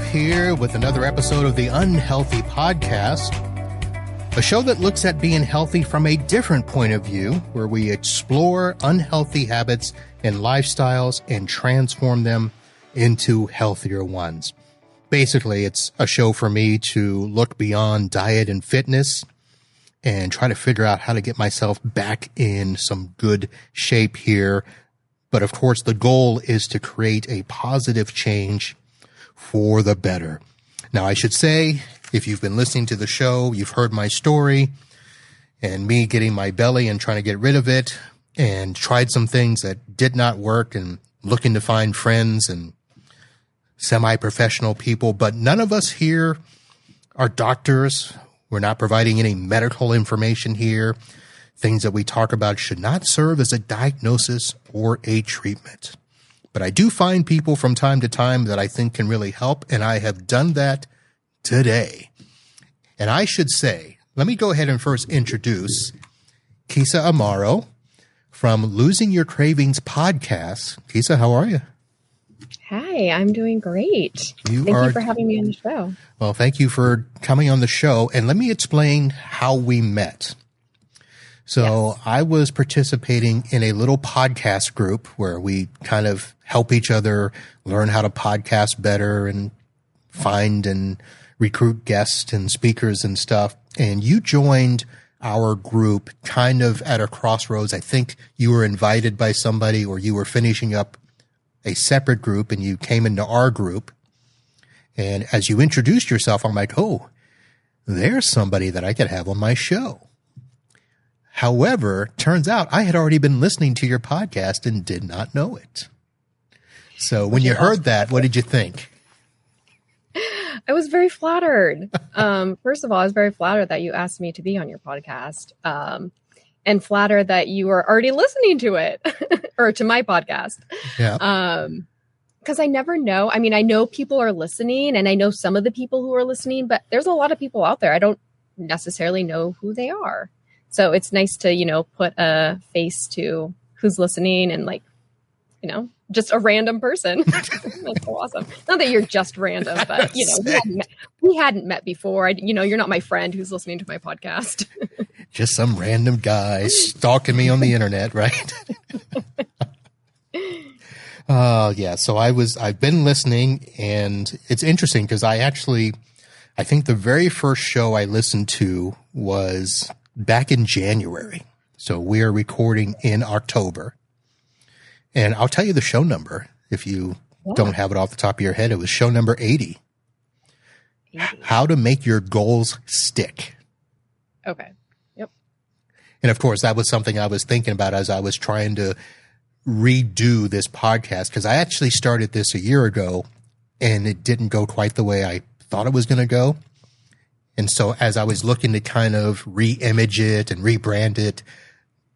here with another episode of the Unhealthy Podcast, a show that looks at being healthy from a different point of view, where we explore unhealthy habits and lifestyles and transform them into healthier ones. Basically, it's a show for me to look beyond diet and fitness and try to figure out how to get myself back in some good shape here. But of course, the goal is to create a positive change for the better. Now, I should say, if you've been listening to the show, you've heard my story and me getting my belly and trying to get rid of it and tried some things that did not work and looking to find friends and semi-professional people. But none of us here are doctors. We're not providing any medical information here. Things that we talk about should not serve as a diagnosis or a treatment. But I do find people from time to time that I think can really help, and I have done that today. And I should say, let me go ahead and first introduce Keysa Amaro from Losing Your Cravings podcast. Keysa, how are you? Hi, I'm doing great. Thank you for having me on the show. Well, thank you for coming on the show. And let me explain how we met. So yes. I was participating in a little podcast group where we kind of help each other learn how to podcast better and find and recruit guests and speakers and stuff. And you joined our group kind of at a crossroads. I think you were invited by somebody or you were finishing up a separate group and you came into our group. And as you introduced yourself, I'm like, oh, there's somebody that I could have on my show. However, turns out I had already been listening to your podcast and did not know it. So when you heard that, what did you think? I was very flattered. First of all, I was very flattered that you asked me to be on your podcast, and flattered that you were already listening to it or to my podcast. Yeah. Because I never know. I mean, I know people are listening and I know some of the people who are listening, but there's a lot of people out there. I don't necessarily know who they are. So it's nice to, put a face to who's listening and just a random person. That's so awesome. Not that you're just random, but, we hadn't met before. You're not my friend who's listening to my podcast. Just some random guy stalking me on the internet, right? Yeah. So I've been listening, and it's interesting because I think the very first show I listened to was back in January. So we are recording in October. And I'll tell you the show number if you don't have it off the top of your head. It was show number 80. How to make your goals stick. Okay. Yep. And of course, that was something I was thinking about as I was trying to redo this podcast, because I actually started this a year ago and it didn't go quite the way I thought it was going to go. And so as I was looking to kind of re-image it and rebrand it,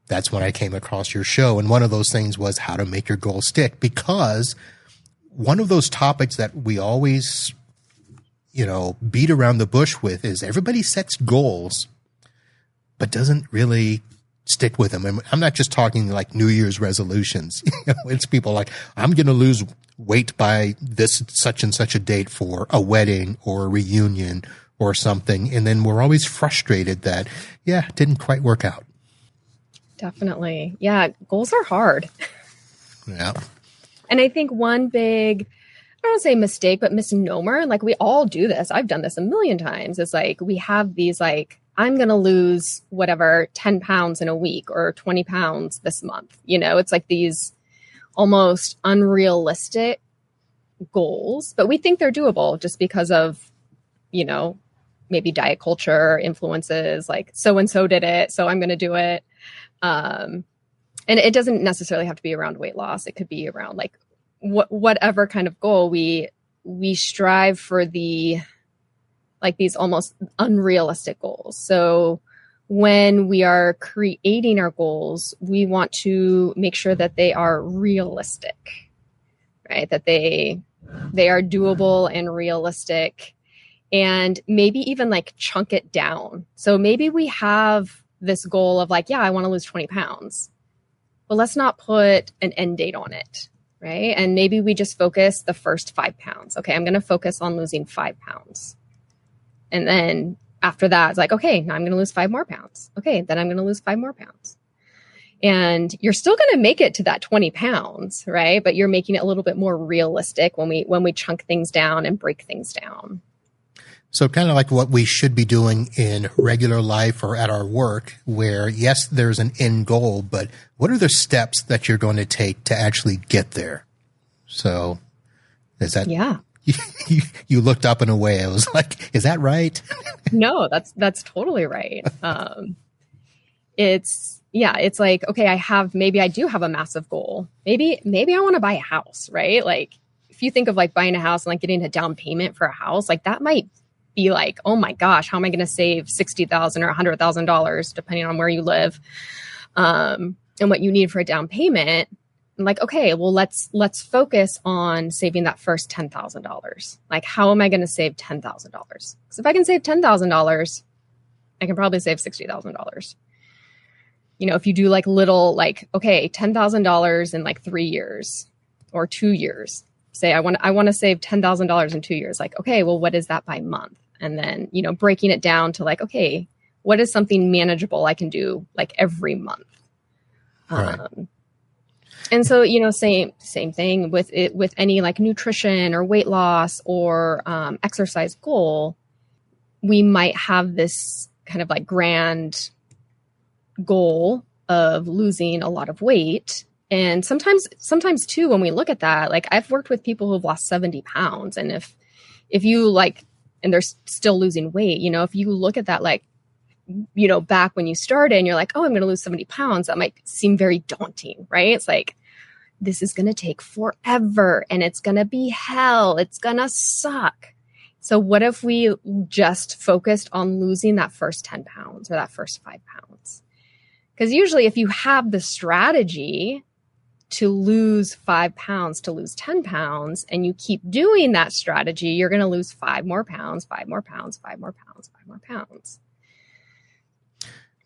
that's when I came across your show. And one of those things was how to make your goals stick, because one of those topics that we always, beat around the bush with is everybody sets goals, but doesn't really stick with them. And I'm not just talking like New Year's resolutions. It's people like, I'm going to lose weight by this such and such a date for a wedding or a reunion or something. And then we're always frustrated that, it didn't quite work out. Definitely. Yeah. Goals are hard. Yeah. And I think one big, I don't want to say mistake, but misnomer, like we all do this. I've done this a million times. It's like, we have these I'm going to lose whatever 10 pounds in a week or 20 pounds this month. It's like these almost unrealistic goals, but we think they're doable just because of, maybe diet culture influences, like so-and-so did it, so I'm going to do it. And it doesn't necessarily have to be around weight loss. It could be around whatever kind of goal we strive for, these almost unrealistic goals. So when we are creating our goals, we want to make sure that they are realistic, right? That they are doable and realistic, and maybe even chunk it down. So maybe we have this goal of I want to lose 20 pounds, but let's not put an end date on it. right? And maybe we just focus the first 5 pounds. Okay, I'm going to focus on losing 5 pounds. And then after that, it's like, okay, now I'm going to lose 5 more pounds. Okay, then I'm going to lose 5 more pounds. And you're still going to make it to that 20 pounds, right? But you're making it a little bit more realistic when we chunk things down and break things down. So kind of like what we should be doing in regular life or at our work, where yes, there's an end goal, but what are the steps that you're going to take to actually get there? So is that, yeah. You looked up in a way. I was like, is that right? No, that's totally right. It's like, okay, maybe I do have a massive goal. Maybe I want to buy a house, right? Like if you think of like buying a house and like getting a down payment for a house, like that might be like, oh my gosh, how am I going to save $60,000 or $100,000 depending on where you live, and what you need for a down payment. I'm like, okay, well, let's focus on saving that first $10,000. Like, how am I going to save $10,000? Because if I can save $10,000, I can probably save $60,000. If you do like little, like, okay, $10,000 in like 3 years or 2 years, say I want to save $10,000 in 2 years. Like, okay, well, what is that by month? And then, breaking it down to like, okay, what is something manageable I can do like every month? Right. And so, same thing with any like nutrition or weight loss or exercise goal. We might have this kind of like grand goal of losing a lot of weight. And sometimes too, when we look at that, like I've worked with people who've lost 70 pounds. And if you like, and they're still losing weight, if you look at that, like, back when you started and you're like, oh, I'm going to lose 70 pounds, that might seem very daunting, right? It's like, this is going to take forever and it's going to be hell. It's going to suck. So what if we just focused on losing that first 10 pounds or that first 5 pounds? Because usually if you have the strategy to lose 5 pounds, to lose 10 pounds, and you keep doing that strategy, you're going to lose 5 more pounds, 5 more pounds, 5 more pounds, 5 more pounds.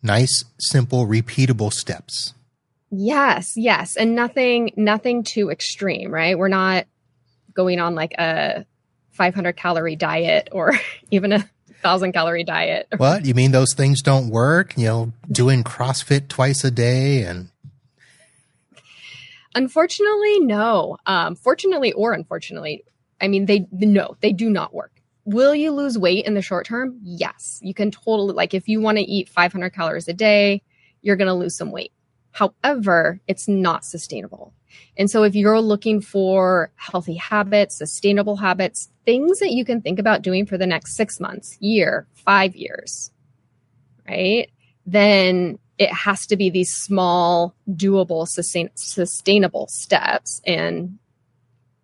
Nice, simple, repeatable steps. Yes. And nothing too extreme, right? We're not going on like a 500 calorie diet or even a 1,000 calorie diet. What? You mean those things don't work? Doing CrossFit twice a day and... Unfortunately, no. Fortunately or unfortunately, I mean, they do not work. Will you lose weight in the short term? Yes. You can totally, like if you want to eat 500 calories a day, you're going to lose some weight. However, it's not sustainable. And so if you're looking for healthy habits, sustainable habits, things that you can think about doing for the next 6 months, year, 5 years, right? Then it has to be these small, doable, sustainable steps. And,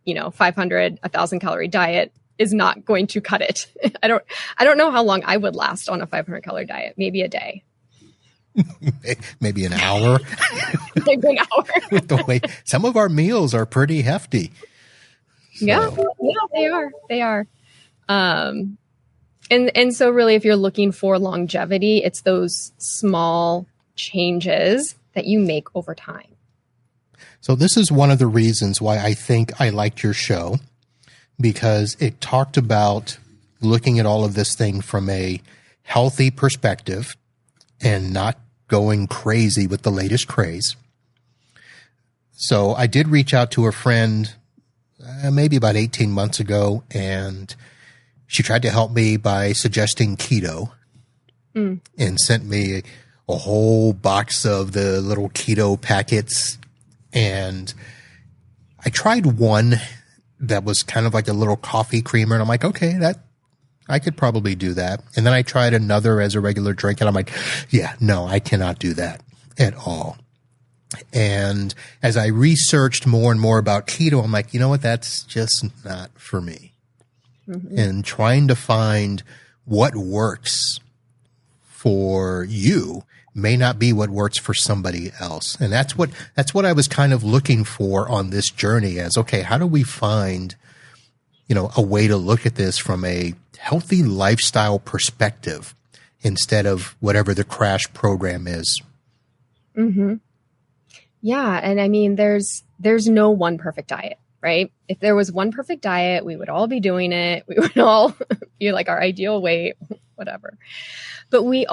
500, 1,000 calorie diet is not going to cut it. I don't know how long I would last on a 500 calorie diet, maybe a day. Maybe an hour. Maybe an hour. With the way some of our meals are pretty hefty. So. Yeah, they are. And so really, if you're looking for longevity, it's those small changes that you make over time. So this is one of the reasons why I think I liked your show, because it talked about looking at all of this thing from a healthy perspective and not going crazy with the latest craze. So I did reach out to a friend maybe about 18 months ago, and she tried to help me by suggesting keto and sent me a whole box of the little keto packets. And I tried one that was kind of like a little coffee creamer. And I'm like, okay, I could probably do that. And then I tried another as a regular drink, and I'm like, yeah, no, I cannot do that at all. And as I researched more and more about keto, I'm like, you know what? That's just not for me. Mm-hmm. And trying to find what works for you may not be what works for somebody else. And that's what I was kind of looking for on this journey as, okay, how do we find, a way to look at this from a healthy lifestyle perspective instead of whatever the crash program is. Mm-hmm. Yeah. And I mean, there's no one perfect diet, right? If there was one perfect diet, we would all be doing it. We would all be like our ideal weight, whatever. But we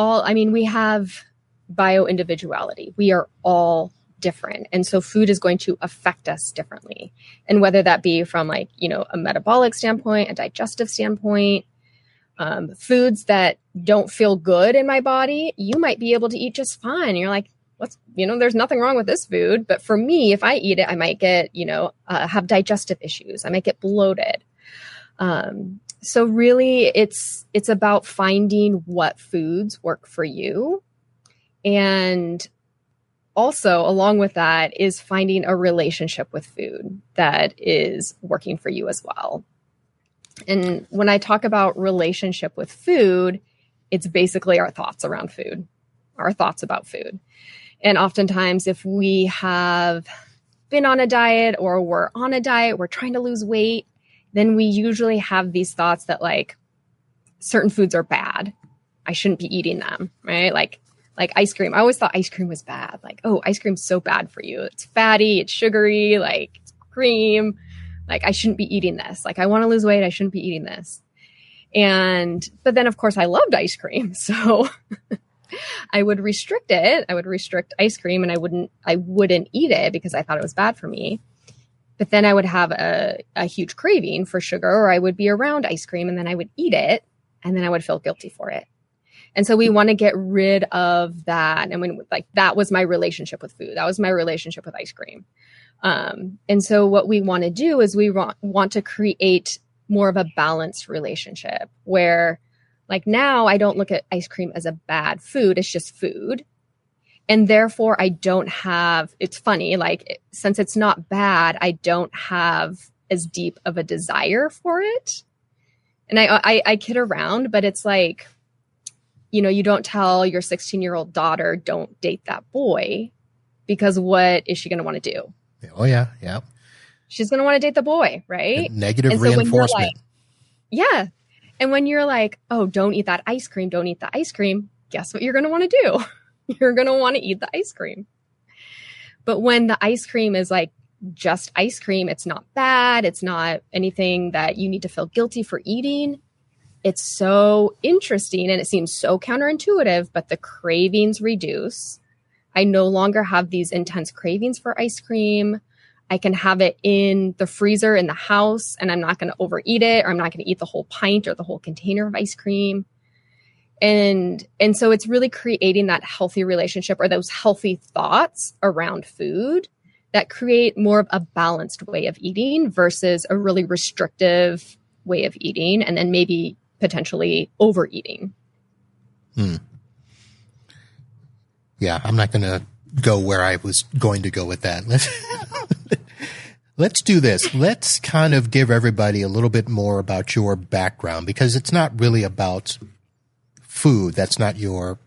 have bio individuality. We are all different. And so food is going to affect us differently. And whether that be from like, a metabolic standpoint, a digestive standpoint, foods that don't feel good in my body, you might be able to eat just fine. You're like, there's nothing wrong with this food. But for me, if I eat it, I might get, have digestive issues. I might get bloated. So really it's about finding what foods work for you. And also along with that is finding a relationship with food that is working for you as well. And when I talk about relationship with food, it's basically our thoughts around food, our thoughts about food. And oftentimes if we have been on a diet or we're on a diet, we're trying to lose weight, then we usually have these thoughts that like certain foods are bad. I shouldn't be eating them, right? Like ice cream. I always thought ice cream was bad. Like, oh, ice cream's so bad for you. It's fatty, it's sugary, like it's cream. Like I shouldn't be eating this. Like I want to lose weight. I shouldn't be eating this. But then of course I loved ice cream. So I would restrict it. I would restrict ice cream and I wouldn't eat it because I thought it was bad for me. But then I would have a huge craving for sugar, or I would be around ice cream and then I would eat it and then I would feel guilty for it. And so we want to get rid of that. And that was my relationship with food. That was my relationship with ice cream. And so what we want to do is we want to create more of a balanced relationship where like now I don't look at ice cream as a bad food. It's just food. And therefore it's funny, like since it's not bad, I don't have as deep of a desire for it. And I kid around, but it's like, you don't tell your 16-year-old daughter, don't date that boy, because what is she going to want to do? Oh, yeah. Yeah. She's going to want to date the boy, right? Negative reinforcement. Yeah. And when you're like, oh, don't eat that ice cream, don't eat the ice cream, guess what you're going to want to do? You're going to want to eat the ice cream. But when the ice cream is like just ice cream, it's not bad. It's not anything that you need to feel guilty for eating. It's so interesting and it seems so counterintuitive, but the cravings reduce. I no longer have these intense cravings for ice cream. I can have it in the freezer in the house and I'm not going to overeat it, or I'm not going to eat the whole pint or the whole container of ice cream. And so it's really creating that healthy relationship or those healthy thoughts around food that create more of a balanced way of eating versus a really restrictive way of eating and then maybe potentially overeating. Yeah, I'm not going to go where I was going to go with that. Let's do this. Let's kind of give everybody a little bit more about your background, because it's not really about food. That's not your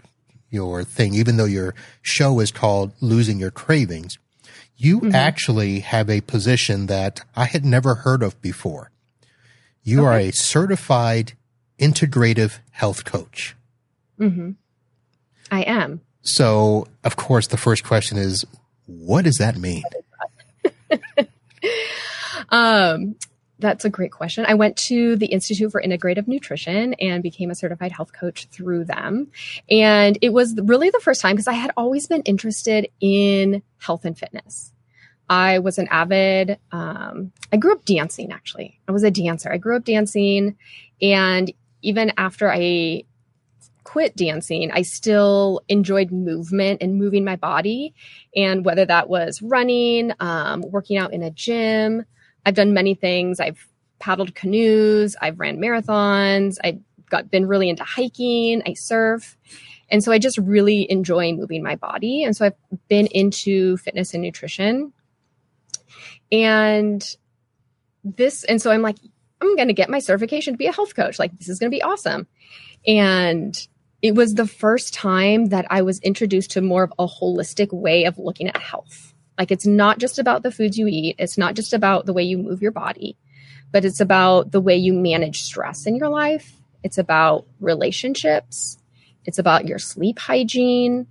thing, even though your show is called Losing Your Cravings. You actually have a position that I had never heard of before. You are a certified integrative health coach. Mm-hmm. I am. So, of course, the first question is, what does that mean? That's a great question. I went to the Institute for Integrative Nutrition and became a certified health coach through them. And it was really the first time, because I had always been interested in health and fitness. I was an avid, I grew up dancing, actually. I was a dancer. I grew up dancing. And even after I quit dancing, I still enjoyed movement and moving my body. And whether that was running, working out in a gym, I've done many things. I've paddled canoes. I've ran marathons. I've been really into hiking. I surf. And so I just really enjoy moving my body. And so I've been into fitness and nutrition. And so I'm like, I'm going to get my certification to be a health coach. Like, this is going to be awesome. And it was the first time that I was introduced to more of a holistic way of looking at health. Like, it's not just about the foods you eat. It's not just about the way you move your body, but it's about the way you manage stress in your life. It's about relationships. It's about your sleep hygiene.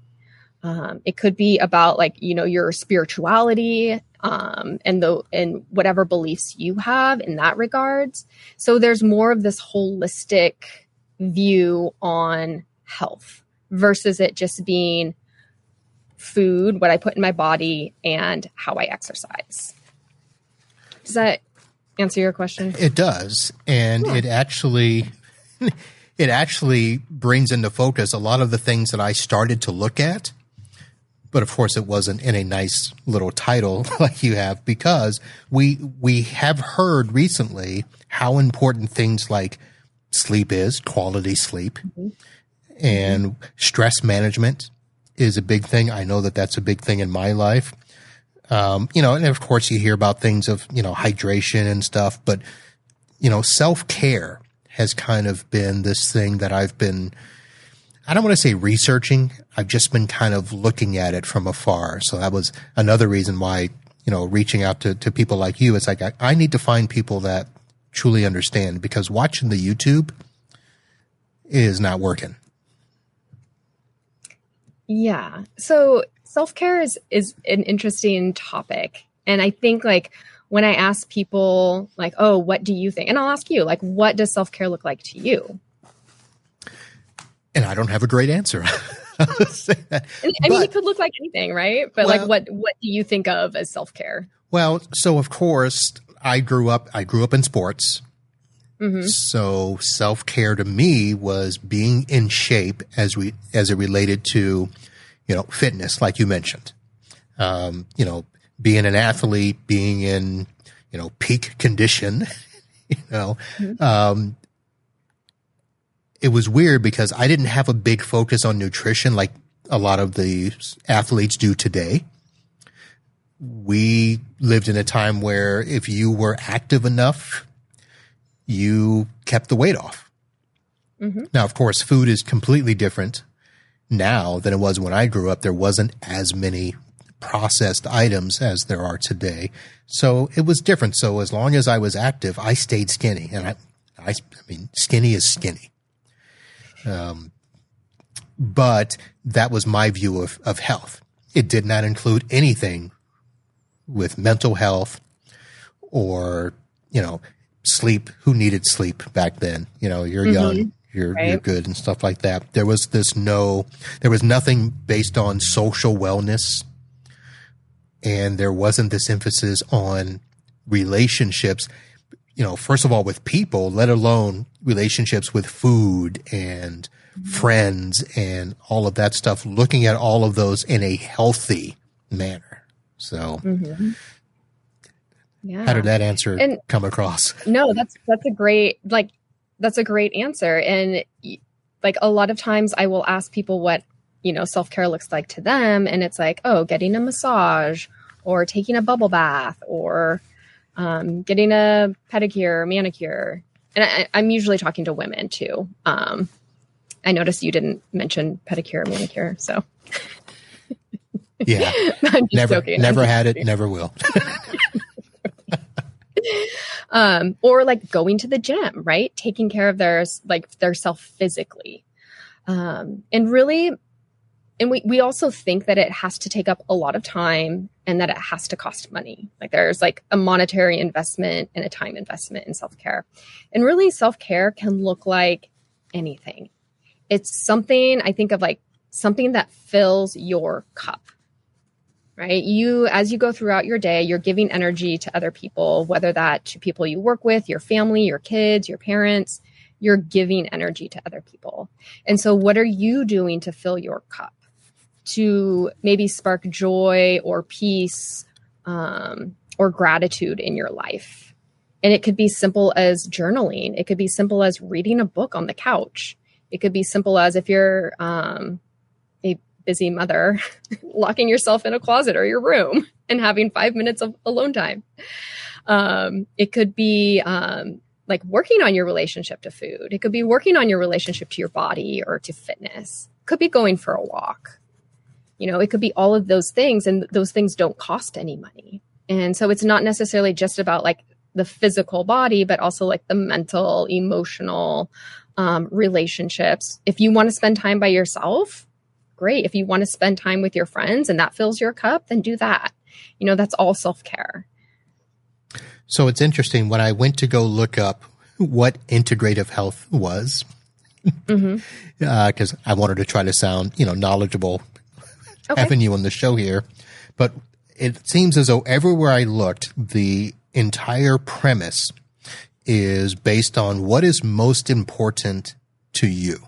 It could be about like, your spirituality, and whatever beliefs you have in that regards. So there's more of this holistic view on health versus it just being food, what I put in my body, and how I exercise. Does that answer your question? It does. And it actually brings into focus a lot of the things that I started to look at. But of course, it wasn't in a nice little title like you have, because we have heard recently how important things like sleep is, quality sleep, and stress management is a big thing. I know that that's a big thing in my life. And of course you hear about things of, hydration and stuff, but, self-care has kind of been this thing that I've been, I don't want to say researching. I've just been kind of looking at it from afar. So that was another reason why, reaching out to people like you, it's like, I need to find people that truly understand, because watching the YouTube is not working. Yeah. So self-care is an interesting topic. And I think like when I ask people like, oh, what do you think? And I'll ask you, like, what does self-care look like to you? And I don't have a great answer. I mean, it could look like anything, right? But like, what do you think of as self-care? Well, so of course I grew up in sports. So self-care to me was being in shape as it related to, fitness, like you mentioned. Being an athlete, being in, peak condition, it was weird because I didn't have a big focus on nutrition like a lot of the athletes do today. We lived in a time where if you were active enough, you kept the weight off. Now, of course, food is completely different now than it was when I grew up. There wasn't as many processed items as there are today. So it was different. So as long as I was active, I stayed skinny. And I mean, skinny is skinny. But that was my view of health. It did not include anything with mental health or, sleep. Who needed sleep back then? You're young, you're good and stuff like that. There was nothing based on social wellness. And there wasn't this emphasis on relationships, first of all with people, let alone relationships with food and friends and all of that stuff, looking at all of those in a healthy manner. So how did that answer come across? No, that's a great, that's a great answer. And like a lot of times I will ask people what, self-care looks like to them. And it's like, oh, getting a massage or taking a bubble bath or getting a pedicure or manicure. And I'm usually talking to women too. I noticed you didn't mention pedicure or manicure. So yeah, I'm just joking. Never had it, never will. Or like going to the gym, right? Taking care of their self physically. And we also think that it has to take up a lot of time and that it has to cost money. Like there's like a monetary investment and a time investment in self-care. And really self-care can look like anything. It's something I think of like something that fills your cup, right? As you go throughout your day, you're giving energy to other people, whether that to people you work with, your family, your kids, your parents, you're giving energy to other people. And so what are you doing to fill your cup? To maybe spark joy or peace or gratitude in your life. And it could be simple as journaling. It could be simple as reading a book on the couch. It could be simple as if you're a busy mother, locking yourself in a closet or your room and having 5 minutes of alone time. It could be like working on your relationship to food. It could be working on your relationship to your body or to fitness. It could be going for a walk. It could be all of those things, and those things don't cost any money. And so it's not necessarily just about like the physical body, but also like the mental, emotional relationships. If you want to spend time by yourself, great. If you want to spend time with your friends and that fills your cup, then do that. That's all self-care. So it's interesting when I went to go look up what integrative health was, because I wanted to try to sound, knowledgeable, having you on the show here. But it seems as though everywhere I looked, the entire premise is based on what is most important to you,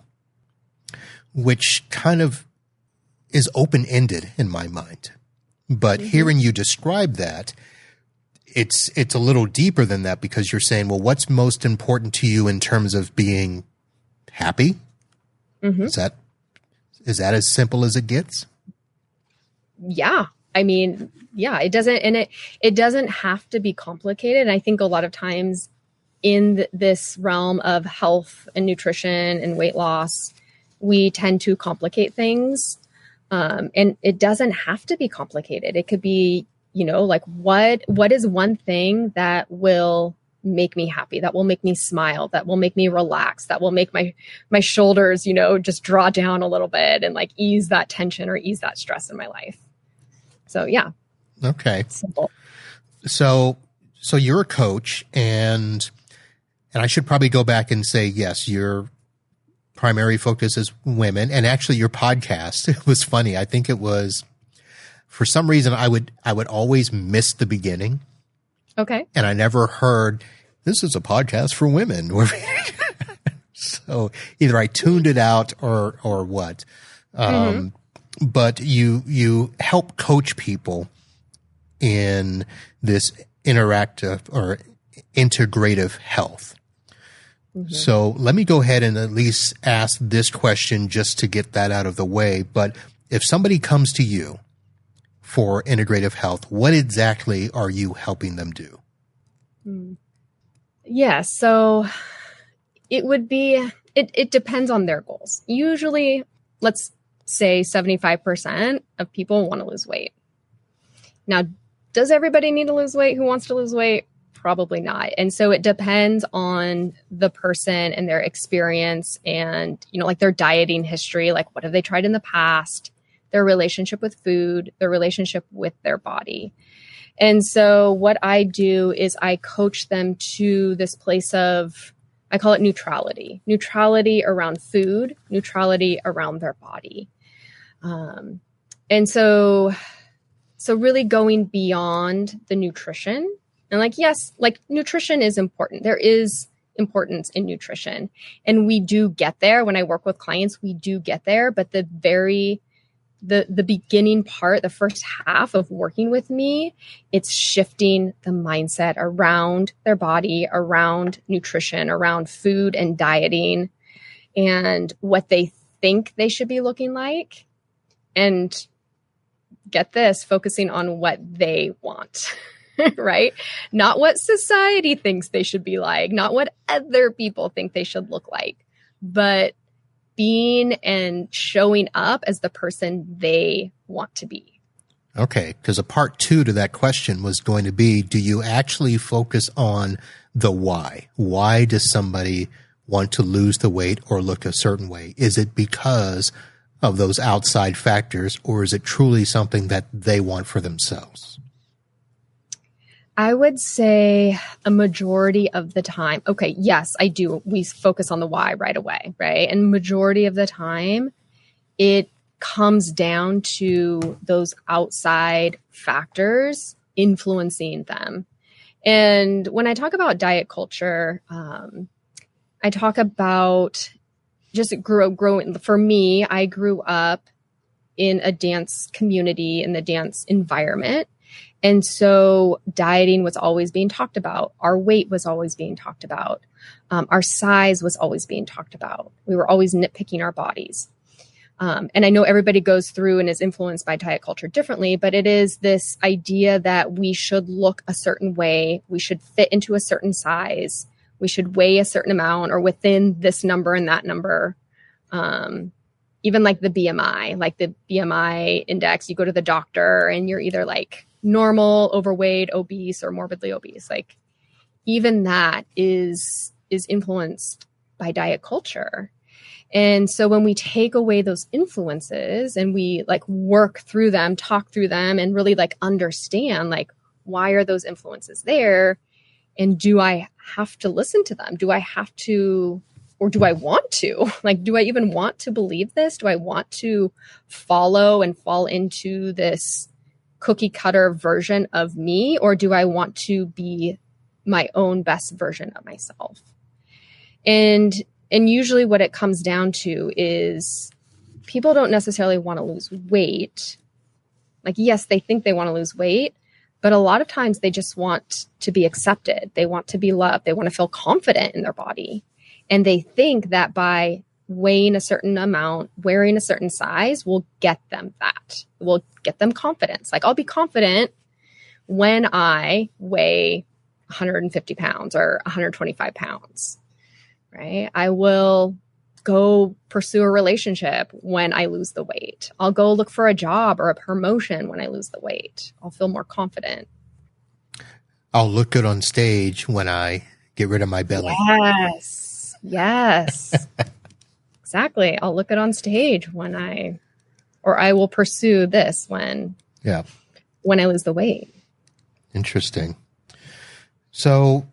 which kind of is open-ended in my mind. But hearing you describe that, it's a little deeper than that, because you're saying, well, what's most important to you in terms of being happy? Is that as simple as it gets? Yeah. I mean, yeah, it doesn't, and it doesn't have to be complicated. And I think a lot of times in this realm of health and nutrition and weight loss, we tend to complicate things. And it doesn't have to be complicated. It could be, like what is one thing that will make me happy, that will make me smile, that will make me relax, that will make my shoulders, just draw down a little bit and like ease that tension or ease that stress in my life. So yeah. Okay. Simple. So you're a coach, and I should probably go back and say, yes, your primary focus is women. And actually your podcast, it was funny. I think it was, for some reason, I would always miss the beginning. Okay. And I never heard, this is a podcast for women. So either I tuned it out or what. But you help coach people in this interactive or integrative health. So let me go ahead and at least ask this question just to get that out of the way. But if somebody comes to you for integrative health, what exactly are you helping them do? Yeah. So it would be, it depends on their goals. Usually, let's say 75% of people want to lose weight. Now, does everybody need to lose weight who wants to lose weight? Probably not. And so it depends on the person and their experience and, like their dieting history, like what have they tried in the past, their relationship with food, their relationship with their body. And so what I do is I coach them to this place of, I call it neutrality around food, neutrality around their body. And so really going beyond the nutrition. And like, yes, like nutrition is important. There is importance in nutrition. And we do get there. When I work with clients, we do get there. But the beginning part, the first half of working with me, it's shifting the mindset around their body, around nutrition, around food and dieting, and what they think they should be looking like. And get this, focusing on what they want. Right? Not what society thinks they should be like, not what other people think they should look like, but being and showing up as the person they want to be. Okay. Because a part 2 to that question was going to be, do you actually focus on the why? Why does somebody want to lose the weight or look a certain way? Is it because of those outside factors, or is it truly something that they want for themselves? I would say a majority of the time. Okay, yes, I do. We focus on the why right away, right? And majority of the time, it comes down to those outside factors influencing them. And when I talk about diet culture, I talk about just growing. For me, I grew up in a dance community, in the dance environment. And so dieting was always being talked about. Our weight was always being talked about. Our size was always being talked about. We were always nitpicking our bodies. And I know everybody goes through and is influenced by diet culture differently, but it is this idea that we should look a certain way. We should fit into a certain size. We should weigh a certain amount or within this number and that number. Even like the BMI index, you go to the doctor and you're either like normal, overweight, obese, or morbidly obese. Like even that is influenced by diet culture. And so when we take away those influences and we like work through them, talk through them, and really like understand like, why are those influences there? And do I have to listen to them? Do I have to, or do I want to? Like, do I even want to believe this? Do I want to follow and fall into this cookie cutter version of me? Or do I want to be my own best version of myself? And usually what it comes down to is people don't necessarily want to lose weight. Like, yes, they think they want to lose weight, but a lot of times they just want to be accepted. They want to be loved. They want to feel confident in their body. And they think that by weighing a certain amount, wearing a certain size will get them that. Will get them confidence. Like, I'll be confident when I weigh 150 pounds or 125 pounds, right? I will go pursue a relationship when I lose the weight. I'll go look for a job or a promotion when I lose the weight. I'll feel more confident. I'll look good on stage when I get rid of my belly. Yes. Exactly. I'll look good on stage or I will pursue this when I lose the weight. Interesting. So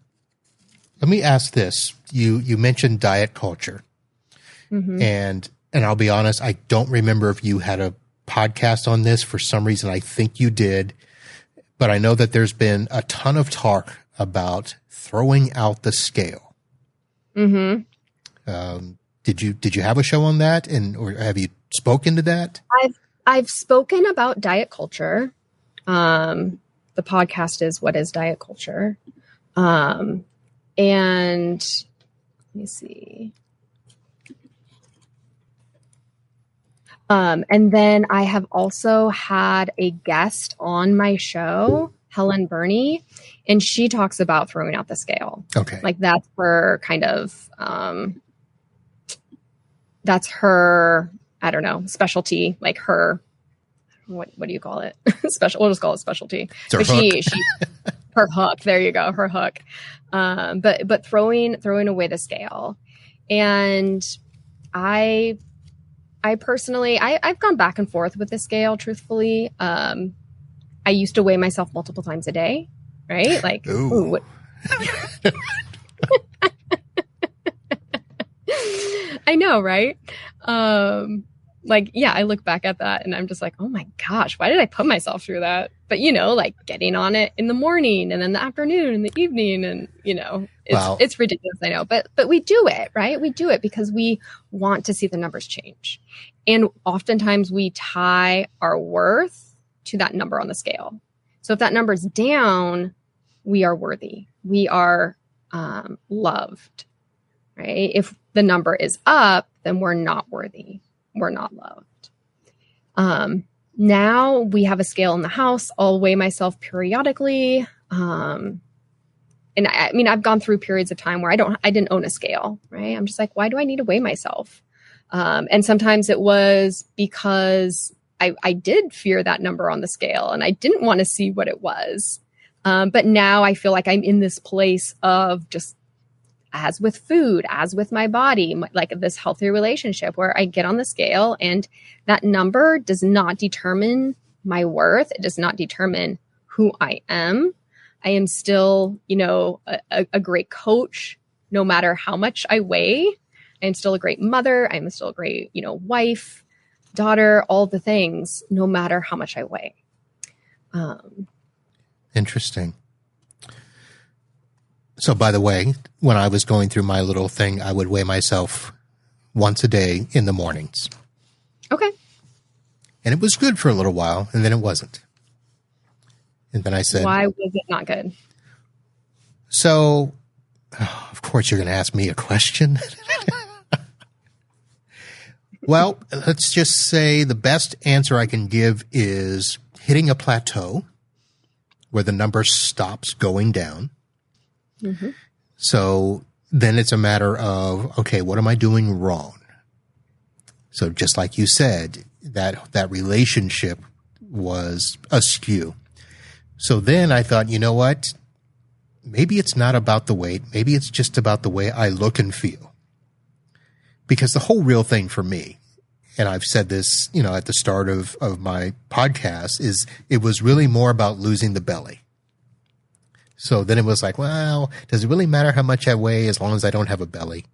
let me ask this. You mentioned diet culture. Mm-hmm. And I'll be honest, I don't remember if you had a podcast on this. For some reason, I think you did. But I know that there's been a ton of talk about throwing out the scale. Mm-hmm. Did you have a show on that, or have you spoken to that? I've spoken about diet culture. The podcast is What is Diet Culture? And let me see. And then I have also had a guest on my show, Helen Burney, and she talks about throwing out the scale. Okay. Like that's her kind of, that's her, I don't know, specialty, like her, what do you call it? We'll just call it specialty. But she her hook. There you go. Her hook. But throwing away the scale. And I personally, I've gone back and forth with the scale, truthfully. I used to weigh myself multiple times a day, right? Like, ooh, I know, right? I look back at that and I'm just like, oh my gosh, why did I put myself through that? But, like getting on it in the morning and then the afternoon and the evening and, it's ridiculous. I know, but we do it, right? We do it because we want to see the numbers change. And oftentimes we tie our worth to that number on the scale. So if that number is down, we are worthy. We are loved, right? If the number is up, then we're not worthy. We're not loved. Now we have a scale in the house. I'll weigh myself periodically. And I mean, I've gone through periods of time where I didn't own a scale, right? I'm just like, why do I need to weigh myself? And sometimes it was because I did fear that number on the scale and I didn't want to see what it was. But now I feel like I'm in this place of just, as with food, as with my body, like this healthy relationship where I get on the scale and that number does not determine my worth. It does not determine who I am. I am still, a great coach, no matter how much I weigh. I'm still a great mother. I'm still a great, wife, daughter, all the things, no matter how much I weigh. Interesting. So, by the way, when I was going through my little thing, I would weigh myself once a day in the mornings. Okay. And it was good for a little while, and then it wasn't. And then I said, why was it not good? So, of course, you're going to ask me a question. Well, let's just say the best answer I can give is hitting a plateau where the number stops going down. Mm-hmm. So then it's a matter of, okay, what am I doing wrong? So just like you said, that relationship was askew. So then I thought, you know what? Maybe it's not about the weight. Maybe it's just about the way I look and feel. because the whole real thing for me, and I've said this, at the start of my podcast, is it was really more about losing the belly. So then it was like, well, does it really matter how much I weigh as long as I don't have a belly?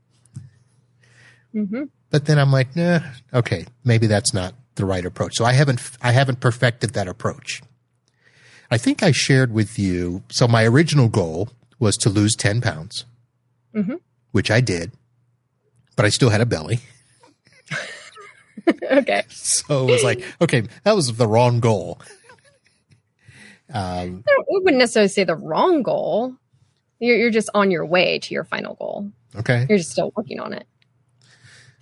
Mm-hmm. But then I'm like, nah, okay, maybe that's not the right approach. So I haven't perfected that approach. I think I shared with you. So my original goal was to lose 10 pounds, mm-hmm. which I did, but I still had a belly. Okay. So it was like, okay, that was the wrong goal. I wouldn't necessarily say the wrong goal. You're just on your way to your final goal. Okay. You're just still working on it.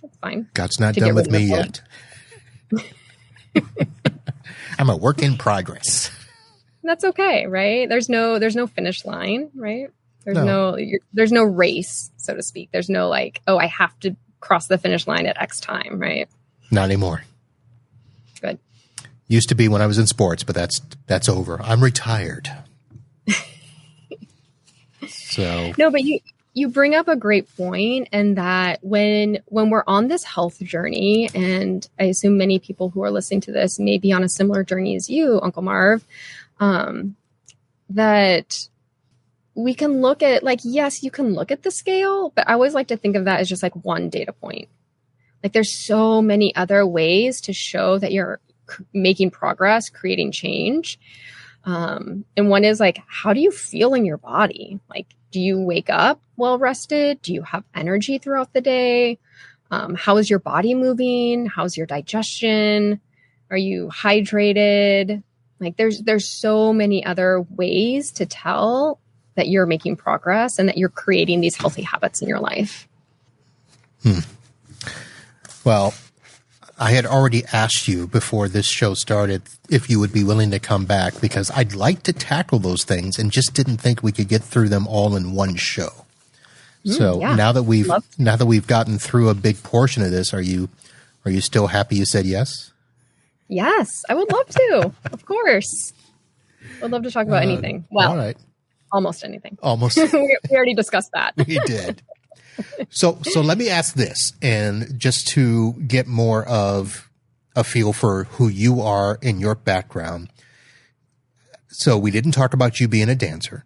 That's fine. God's not done with me yet. I'm a work in progress. That's okay, right? There's no finish line, right? There's no race, so to speak. There's no like, oh, I have to cross the finish line at X time, right? Not anymore. Good. Used to be when I was in sports, but that's over. I'm retired. So no, but you bring up a great point, and that when we're on this health journey, and I assume many people who are listening to this may be on a similar journey as you, Uncle Marv, that we can look at, like, yes, you can look at the scale, but I always like to think of that as just like one data point. Like there's so many other ways to show that you're making progress, creating change. And one is like, how do you feel in your body? Like, do you wake up well rested? Do you have energy throughout the day? How is your body moving? How's your digestion? Are you hydrated? Like there's so many other ways to tell that you're making progress and that you're creating these healthy habits in your life. Well, I had already asked you before this show started if you would be willing to come back, because I'd like to tackle those things and just didn't think we could get through them all in one show. So yeah. now that we've gotten through a big portion of this, are you still happy you said yes? Yes, I would love to. Of course. I'd love to talk about anything. Well, all right. Almost anything. Almost. We already discussed that. We did. So let me ask this, and just to get more of a feel for who you are in your background. So we didn't talk about you being a dancer.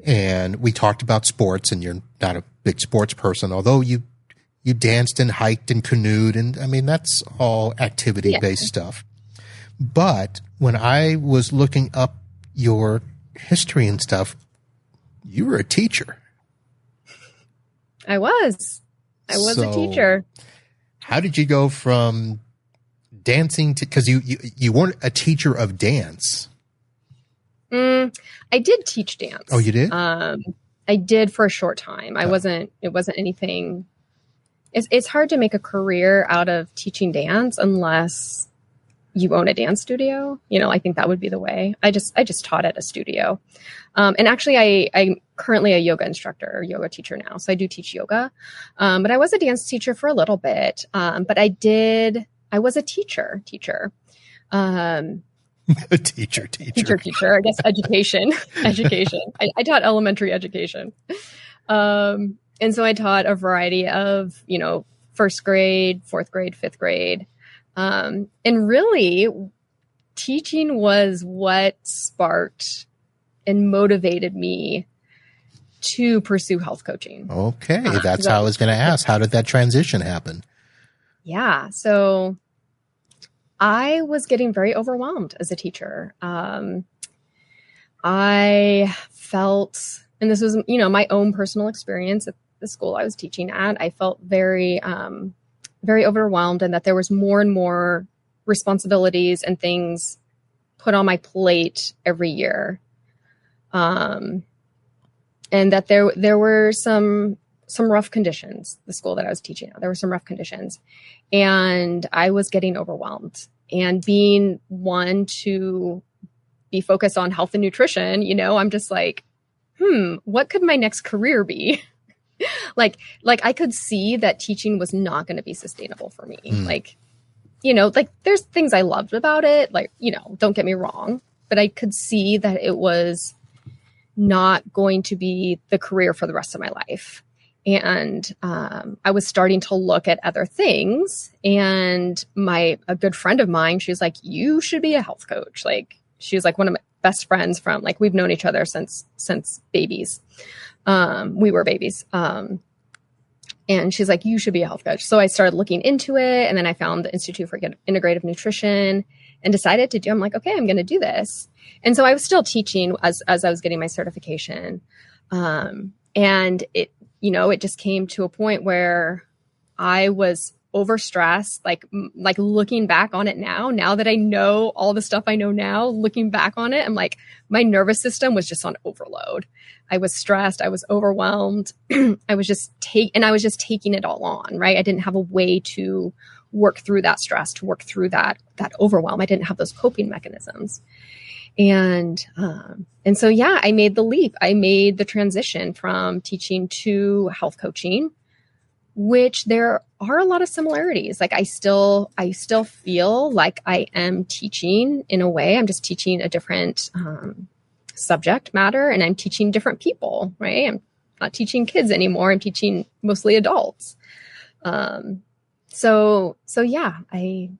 And we talked about sports, and you're not a big sports person, although you danced and hiked and canoed, and I mean, that's all activity-based stuff. But when I was looking up your history and stuff, you were a teacher. I was a teacher. How did you go from dancing to, because you weren't a teacher of dance? I did teach dance. Oh, you did? I did for a short time. It wasn't anything. It's hard to make a career out of teaching dance unless you own a dance studio. I think that would be the way. I just taught at a studio. And actually I'm currently a yoga instructor or yoga teacher now. So I do teach yoga. But I was a dance teacher for a little bit. But I was a teacher. A teacher. I guess education. I taught elementary education. And so I taught a variety of, first grade, fourth grade, fifth grade. And really teaching was what sparked and motivated me to pursue health coaching. Okay. That's how I was going to ask. How did that transition happen? Yeah. So I was getting very overwhelmed as a teacher. I felt, and this was, my own personal experience at the school I was teaching at, I felt very, very overwhelmed, and that there was more and more responsibilities and things put on my plate every year. And that there were some rough conditions, the school that I was teaching at, there were some rough conditions, and I was getting overwhelmed. And being one to be focused on health and nutrition, I'm just like, what could my next career be? like I could see that teaching was not going to be sustainable for me. Like there's things I loved about it. Don't get me wrong, but I could see that it was not going to be the career for the rest of my life. And I was starting to look at other things. And a good friend of mine, she was like, you should be a health coach. Like, she was like one of my best friends from, like, we've known each other since babies. We were babies. And she's like, you should be a health coach. So I started looking into it. And then I found the Institute for Integrative Nutrition and decided I'm like, okay, I'm going to do this. And so I was still teaching as I was getting my certification. And it just came to a point where I was overstressed, like looking back on it now that I know all the stuff I know now, looking back on it, I'm like, my nervous system was just on overload. I was stressed. I was overwhelmed. I was just taking it all on, right? I didn't have a way to work through that stress, to work through that overwhelm. I didn't have those coping mechanisms. And so, yeah, I made the leap. I made the transition from teaching to health coaching, which there are a lot of similarities. Like I still feel like I am teaching in a way. I'm just teaching a different subject matter, and I'm teaching different people, right? I'm not teaching kids anymore. I'm teaching mostly adults. So yeah, I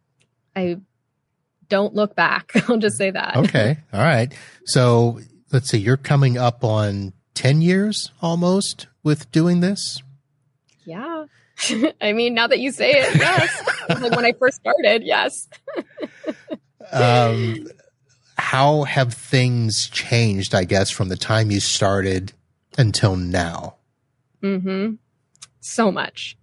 don't look back. I'll just say that. Okay. All right. So let's see, you're coming up on 10 years almost with doing this. Yeah. I mean, now that you say it, yes. Like when I first started, yes. How have things changed, I guess, from the time you started until now? So much.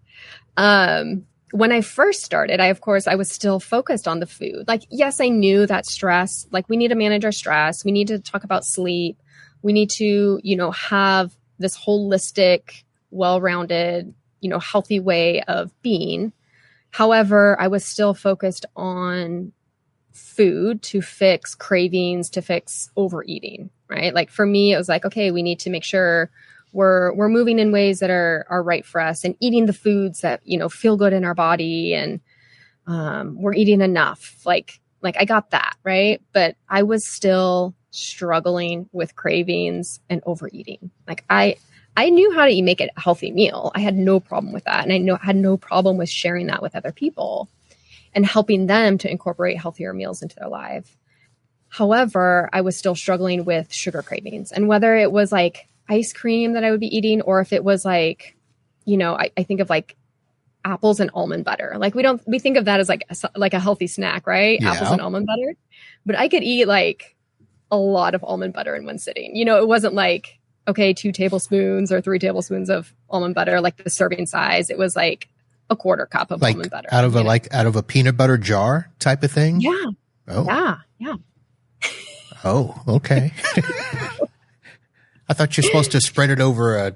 When I first started, I was still focused on the food. Like, yes, I knew that stress, like we need to manage our stress. We need to talk about sleep. We need to, have this holistic, well-rounded, healthy way of being. However, I was still focused on food to fix cravings, to fix overeating, right? Like for me, it was like, okay, we need to make sure we're moving in ways that are right for us and eating the foods that, feel good in our body. And we're eating enough. Like I got that, right? But I was still struggling with cravings and overeating. Like I knew how to make a healthy meal. I had no problem with that. And I had no problem with sharing that with other people and helping them to incorporate healthier meals into their life. However, I was still struggling with sugar cravings, and whether it was like ice cream that I would be eating, or if it was like, I think of like apples and almond butter. Like we think of that as like a healthy snack, right? Yeah. Apples and almond butter. But I could eat like a lot of almond butter in one sitting. It wasn't like, okay, 2 tablespoons or 3 tablespoons of almond butter, like the serving size. It was like a quarter cup of almond butter. Out of a peanut butter jar type of thing? Yeah. Oh. Yeah. Oh, okay. I thought you're supposed to spread it over a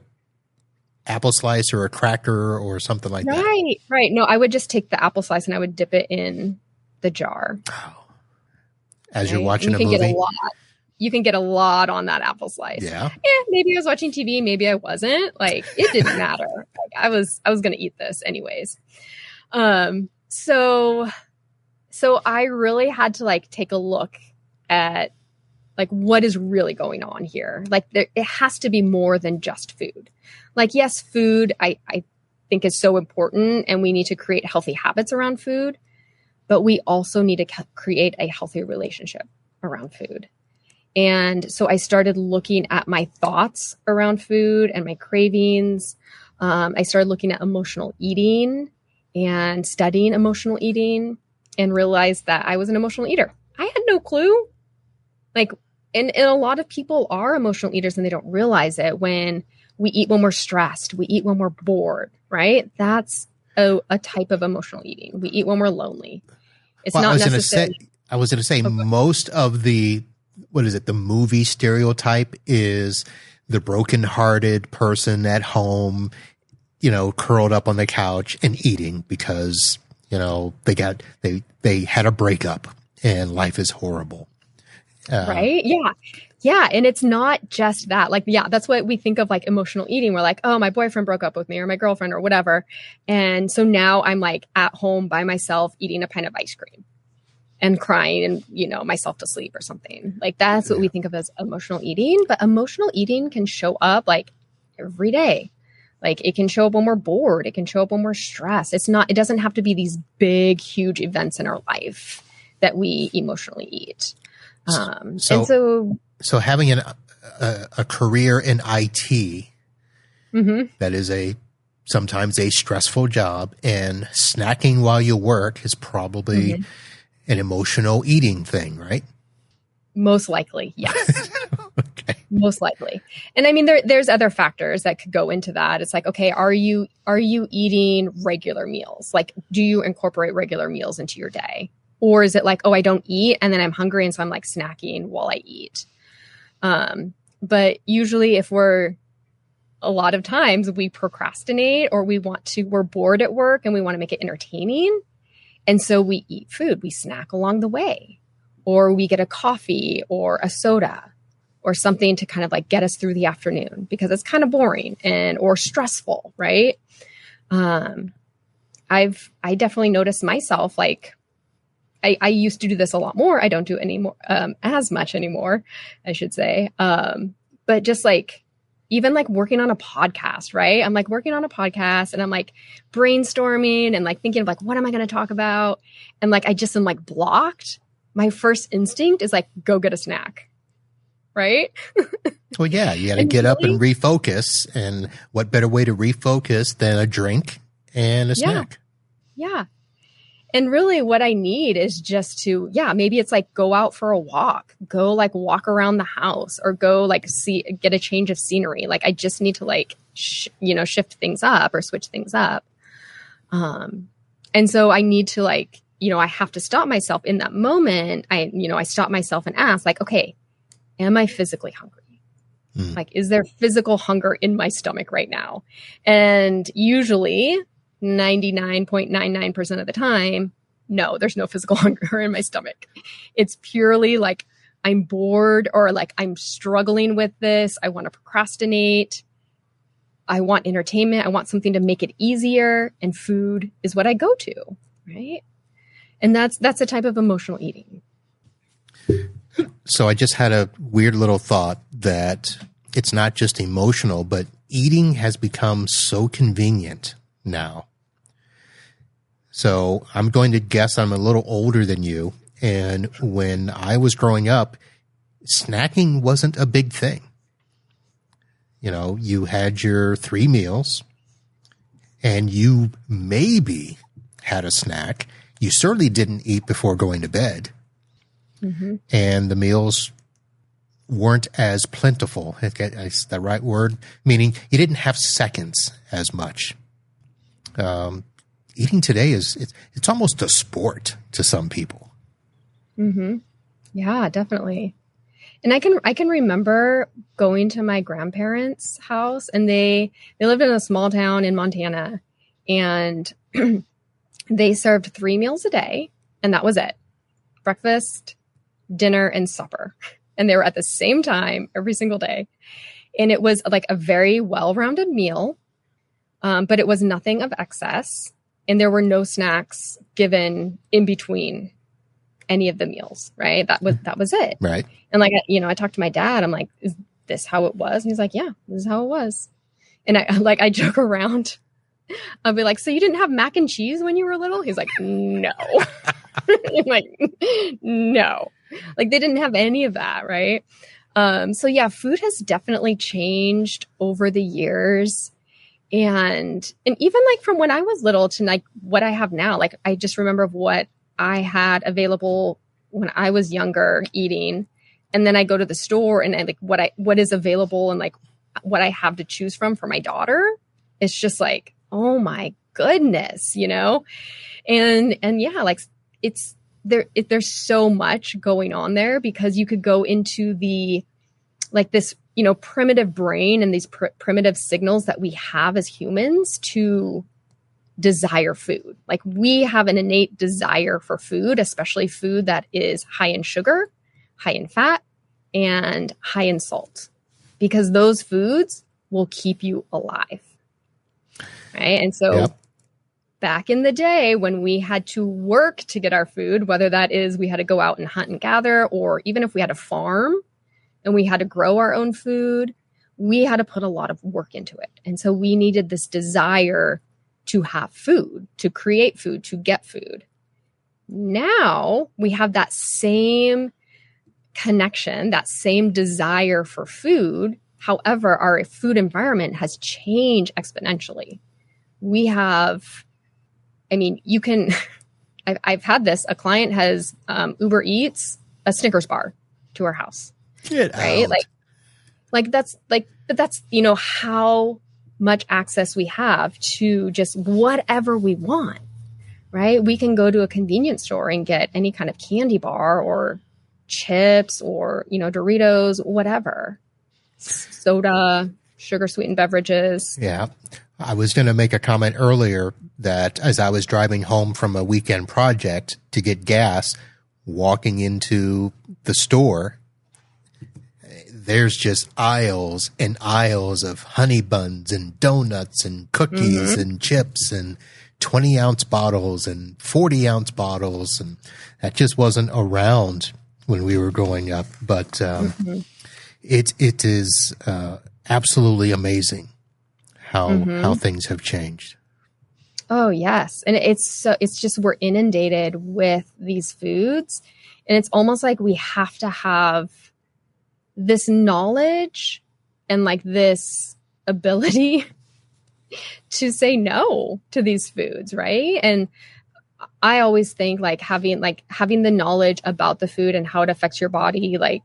apple slice or a cracker or something like that. Right. No, I would just take the apple slice and I would dip it in the jar. Oh. As you're watching a movie? You can get a lot on that apple slice. Yeah. Maybe I was watching TV. Maybe I wasn't. Like, it didn't matter. Like, I was going to eat this anyways. So I really had to like take a look at like what is really going on here. Like it has to be more than just food. Like, yes, food I think is so important, and we need to create healthy habits around food, but we also need to create a healthy relationship around food. And so I started looking at my thoughts around food and my cravings. I started looking at emotional eating and studying emotional eating, and realized that I was an emotional eater. I had no clue. Like, and a lot of people are emotional eaters and they don't realize it. When we eat when we're stressed, we eat when we're bored, right? That's a type of emotional eating. We eat when we're lonely. It's not necessarily. I was going to say most of the movie stereotype is the brokenhearted person at home, curled up on the couch and eating because, they had a breakup and life is horrible. Right. Yeah. Yeah. And it's not just that. Like, yeah, that's what we think of like emotional eating. We're like, oh, my boyfriend broke up with me, or my girlfriend, or whatever. And so now I'm like at home by myself eating a pint of ice cream and crying and, myself to sleep or something. Like, that's what we think of as emotional eating. But emotional eating can show up like every day. Like it can show up when we're bored. It can show up when we're stressed. It doesn't have to be these big, huge events in our life that we emotionally eat. So having a career in IT, that is sometimes a stressful job, and snacking while you work is probably an emotional eating thing, right? Most likely, yes. Okay. Most likely. And I mean, there's other factors that could go into that. It's like, okay, are you eating regular meals? Like, do you incorporate regular meals into your day? Or is it like, oh, I don't eat and then I'm hungry and so I'm like snacking while I eat? But usually a lot of times we procrastinate, or we're bored at work and we want to make it entertaining. And so we eat food, we snack along the way, or we get a coffee or a soda or something to kind of like get us through the afternoon because it's kind of boring or stressful, right? I definitely noticed myself, like I used to do this a lot more. I don't do it anymore, as much anymore, I should say. But just like, even like working on a podcast, right? I'm like working on a podcast and I'm like brainstorming and like thinking of like, what am I going to talk about? And like, I just am like blocked. My first instinct is like, go get a snack. Right? Well, yeah, you got to get up and refocus. And what better way to refocus than a drink and a snack? Yeah. And really what I need is just to, maybe it's like go out for a walk, go like walk around the house, or go like get a change of scenery. Like I just need to like, shift things up or switch things up. And so I need to like, I have to stop myself in that moment. I stop myself and ask like, okay, am I physically hungry? Like, is there physical hunger in my stomach right now? And usually 99.99% of the time, no, there's no physical hunger in my stomach. It's purely like I'm bored, or like I'm struggling with this. I want to procrastinate. I want entertainment. I want something to make it easier. And food is what I go to, right? And that's a type of emotional eating. So I just had a weird little thought that it's not just emotional, but eating has become so convenient now. So I'm going to guess I'm a little older than you. And when I was growing up, snacking wasn't a big thing. You had your 3 meals and you maybe had a snack. You certainly didn't eat before going to bed. And the meals weren't as plentiful. Is that right word? Meaning you didn't have seconds as much. Eating today it's almost a sport to some people. Yeah, definitely. And I can remember going to my grandparents' house, and they lived in a small town in Montana, and they served 3 meals a day, and that was it. Breakfast, dinner, and supper. And they were at the same time every single day. And it was like a very well-rounded meal, but it was nothing of excess. And there were no snacks given in between any of the meals, right? That was it. Right. And like, I talked to my dad, I'm like, is this how it was? And he's like, yeah, this is how it was. And I joke around. I'll be like, so you didn't have mac and cheese when you were little? He's like, no. I'm like, no. Like they didn't have any of that, right? So yeah, food has definitely changed over the years. And even like from when I was little to like what I have now, like I just remember of what I had available when I was younger eating. And then I go to the store and I like what is available and like what I have to choose from for my daughter. It's just like, oh my goodness, and yeah, like there's so much going on there, because you could go into the, like this, primitive brain and these primitive signals that we have as humans to desire food. Like we have an innate desire for food, especially food that is high in sugar, high in fat, and high in salt, because those foods will keep you alive. Right. And so back in the day when we had to work to get our food, whether that is we had to go out and hunt and gather, or even if we had a farm and we had to grow our own food, we had to put a lot of work into it. And so we needed this desire to have food, to create food, to get food. Now we have that same connection, that same desire for food. However, our food environment has changed exponentially. We have, I mean, you can, I've had this, a client has Uber Eats a Snickers bar to her house. Get right? out. But that's, you know, how much access we have to just whatever we want, right? We can go to a convenience store and get any kind of candy bar or chips or, you know, Doritos, whatever, soda, sugar sweetened beverages. Yeah. I was going to make a comment earlier that as I was driving home from a weekend project to get gas, walking into the store, there's just aisles and aisles of honey buns and donuts and cookies and chips and 20-ounce bottles and 40-ounce bottles. And that just wasn't around when we were growing up. But it is absolutely amazing how things have changed. Oh, yes. And it's just we're inundated with these foods. And it's almost like we have to have this knowledge and like this ability to say no to these foods, right? And I always think like having the knowledge about the food and how it affects your body, like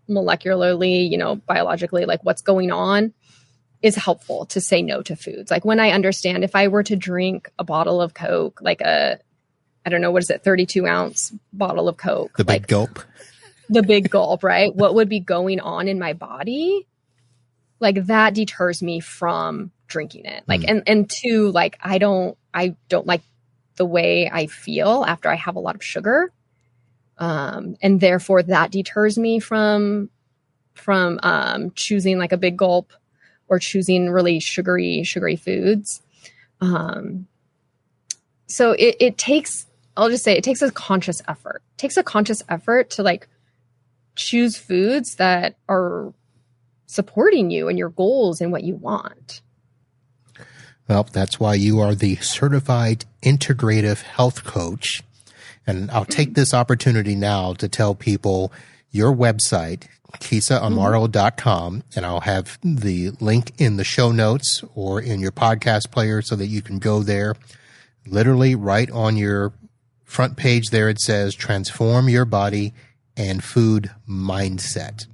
molecularly, you know, biologically, like what's going on is helpful to say no to foods. Like when I understand if I were to drink a bottle of Coke, like I don't know, what is it, 32-ounce bottle of Coke. The big gulp. The big gulp, right? What would be going on in my body? Like that deters me from drinking it. Like, and two, like I don't like the way I feel after I have a lot of sugar. And therefore that deters me from choosing like a big gulp or choosing really sugary foods. So it takes, I'll just say it takes a conscious effort. It takes a conscious effort to like choose foods that are supporting you and your goals and what you want. Well, that's why you are the Certified Integrative Health Coach. And I'll take this opportunity now to tell people your website, KeysaAmaro.com, and I'll have the link in the show notes or in your podcast player so that you can go there. Literally right on your front page there, it says transform your body and food mindset.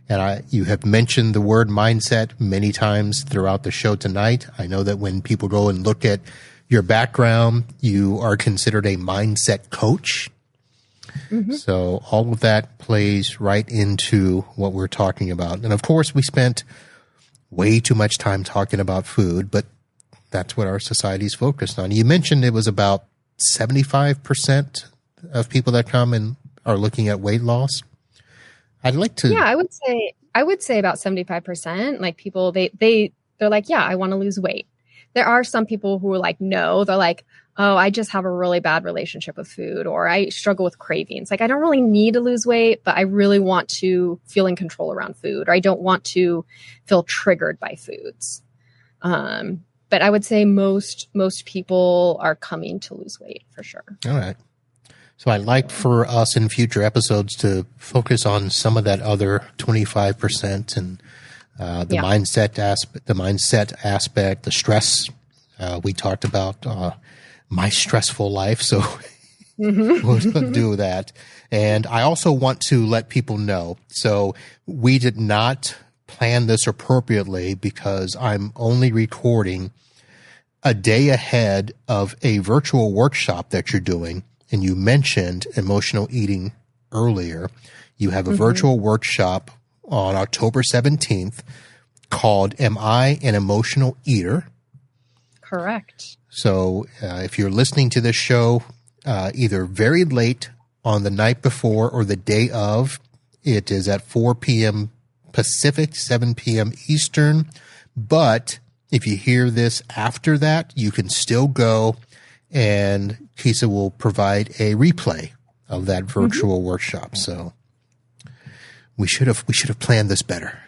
And you have mentioned the word mindset many times throughout the show tonight. I know that when people go and look at your background, you are considered a mindset coach. So all of that plays right into what we're talking about. And of course, we spent way too much time talking about food, but that's what our society's focused on. You mentioned it was about 75% of people that come and are looking at weight loss. I'd like to. Yeah, I would say about 75%. Like people, they're like, yeah, I want to lose weight. There are some people who are like, no, they're like, oh, I just have a really bad relationship with food, or I struggle with cravings. Like I don't really need to lose weight, but I really want to feel in control around food, or I don't want to feel triggered by foods. But I would say most people are coming to lose weight for sure. All right. So I'd like for us in future episodes to focus on some of that other 25% and the mindset aspect, the stress. We talked about my stressful life, so we'll do that. And I also want to let people know. So we did not plan this appropriately because I'm only recording a day ahead of a virtual workshop that you're doing. And you mentioned emotional eating earlier. You have a virtual workshop on October 17th called Am I an Emotional Eater? Correct. So if you're listening to this show either very late on the night before or the day of, it is at 4 p.m. Pacific, 7 p.m. Eastern. But if you hear this after that, you can still go, and Keysa will provide a replay of that virtual workshop. So we should have planned this better.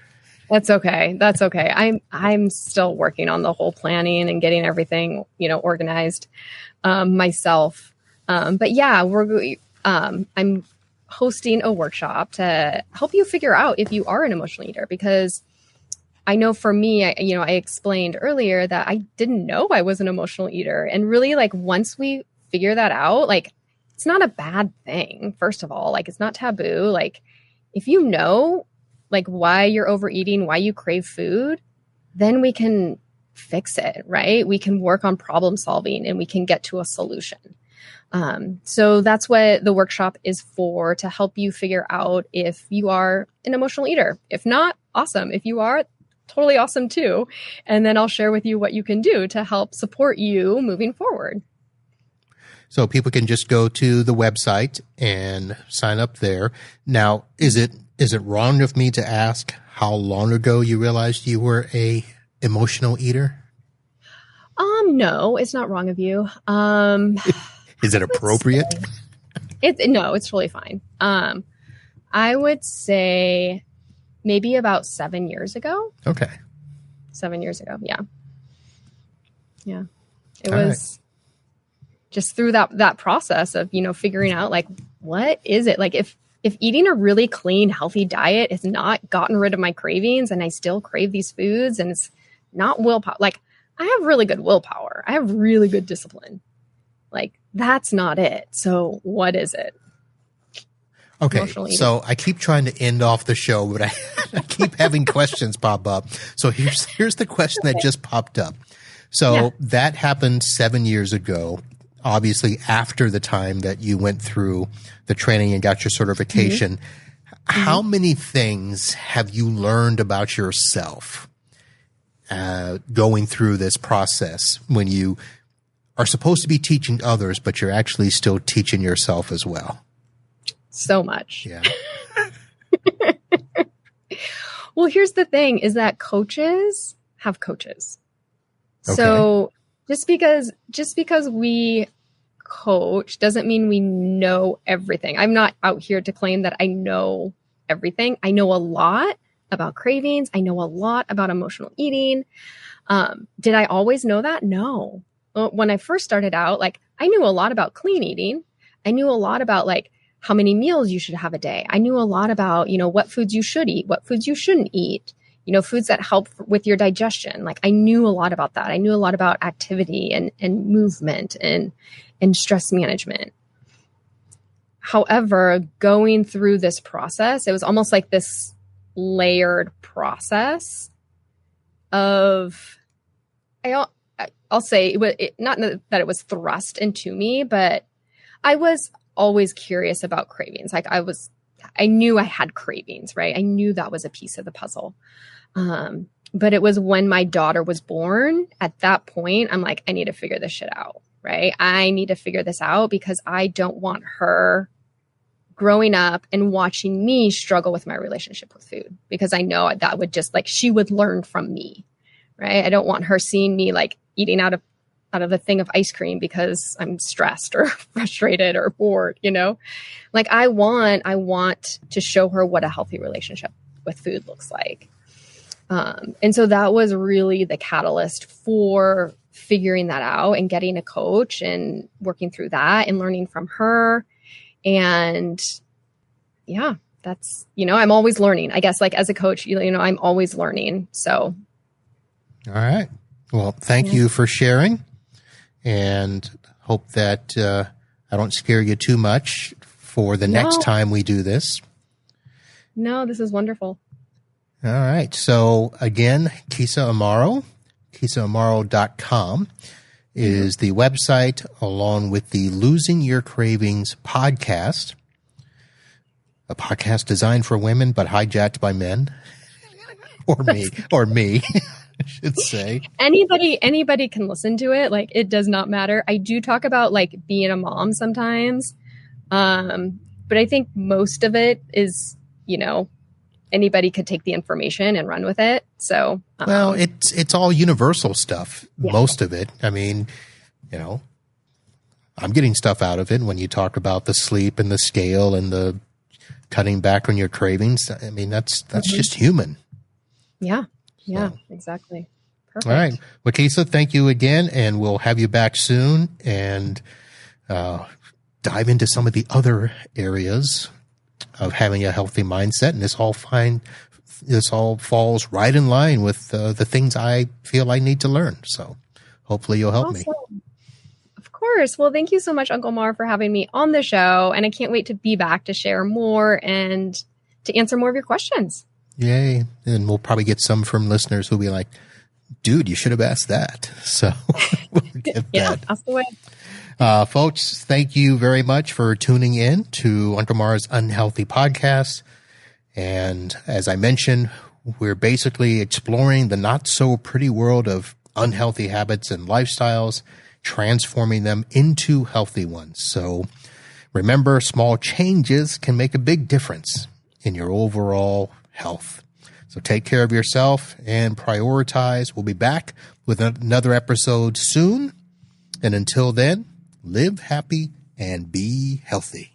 That's okay. That's okay. I'm still working on the whole planning and getting everything, organized myself. But yeah, I'm hosting a workshop to help you figure out if you are an emotional eater, because I know for me, I explained earlier that I didn't know I was an emotional eater. And really, like, once we figure that out, like, it's not a bad thing. First of all, like, it's not taboo. Like, if you know, like, why you're overeating, why you crave food, then we can fix it, right? We can work on problem solving and we can get to a solution. So that's what the workshop is for, to help you figure out if you are an emotional eater. If not, awesome. If you are, totally awesome too. And then I'll share with you what you can do to help support you moving forward. So people can just go to the website and sign up there. Now, is it wrong of me to ask how long ago you realized you were a emotional eater? No, it's not wrong of you. Is it appropriate? No, it's totally fine. I would say maybe about 7 years ago. Okay. 7 years ago. Yeah. Yeah. It All was just through that process of, figuring out, like, what is it? Like, if eating a really clean, healthy diet has not gotten rid of my cravings and I still crave these foods, and it's not willpower, like, I have really good willpower. I have really good discipline. Like, that's not it. So what is it? Okay. So I keep trying to end off the show, but I keep having questions pop up. So here's the question that just popped up. So that happened 7 years ago, obviously after the time that you went through the training and got your certification. Mm-hmm. How many things have you learned about yourself going through this process, when you are supposed to be teaching others, but you're actually still teaching yourself as well? So much. Yeah. Well, here's the thing, is that coaches have coaches. Okay. So just because we coach doesn't mean we know everything. I'm not out here to claim that I know everything. I know a lot about cravings. I know a lot about emotional eating. Did I always know that? No. When I first started out, like, I knew a lot about clean eating. I knew a lot about, like, how many meals you should have a day. I knew a lot about, what foods you should eat, what foods you shouldn't eat, foods that help with your digestion. Like, I knew a lot about that. I knew a lot about activity and movement and stress management. However, going through this process, it was almost like this layered process of, I'll say, not that it was thrust into me, but I was always curious about cravings. Like, I knew I had cravings, right? I knew that was a piece of the puzzle. But it was when my daughter was born, at that point, I'm like, I need to figure this shit out, right? I need to figure this out, because I don't want her growing up and watching me struggle with my relationship with food, because I know that would just, like, she would learn from me, right? I don't want her seeing me, like, eating out of a thing of ice cream because I'm stressed or frustrated or bored, like, I want to show her what a healthy relationship with food looks like. And so that was really the catalyst for figuring that out and getting a coach and working through that and learning from her. And yeah, that's, I'm always learning, I guess, like, as a coach, I'm always learning. So. All right. Well, thank you for sharing, and hope that I don't scare you too much for the next time we do this. No, this is wonderful. All right. So again, Keysa Amaro, KeysaAmaro.com is the website, along with the Losing Your Cravings podcast, a podcast designed for women, but hijacked by men or me. I should say. Anybody can listen to it. Like, it does not matter. I do talk about, like, being a mom sometimes. But I think most of it is, anybody could take the information and run with it. So, well, it's all universal stuff. Yeah. Most of it. I mean, I'm getting stuff out of it when you talk about the sleep and the scale and the cutting back on your cravings. I mean, that's just human. Yeah. Yeah, So. exactly. All right. Perfect. Well, Keysa, thank you again, and we'll have you back soon and dive into some of the other areas of having a healthy mindset. And this all falls right in line with the things I feel I need to learn. So hopefully you'll help me. Awesome. Of course. Well, thank you so much, Uncle Mar, for having me on the show. And I can't wait to be back to share more and to answer more of your questions. Yay. And we'll probably get some from listeners who'll be like, dude, you should have asked that. So we'll get that. Ask away. Folks, thank you very much for tuning in to Uncle Mar's Unhealthy Podcast. And as I mentioned, we're basically exploring the not so pretty world of unhealthy habits and lifestyles, transforming them into healthy ones. So remember, small changes can make a big difference in your overall health. So take care of yourself and prioritize. We'll be back with another episode soon. And until then, live happy and be healthy.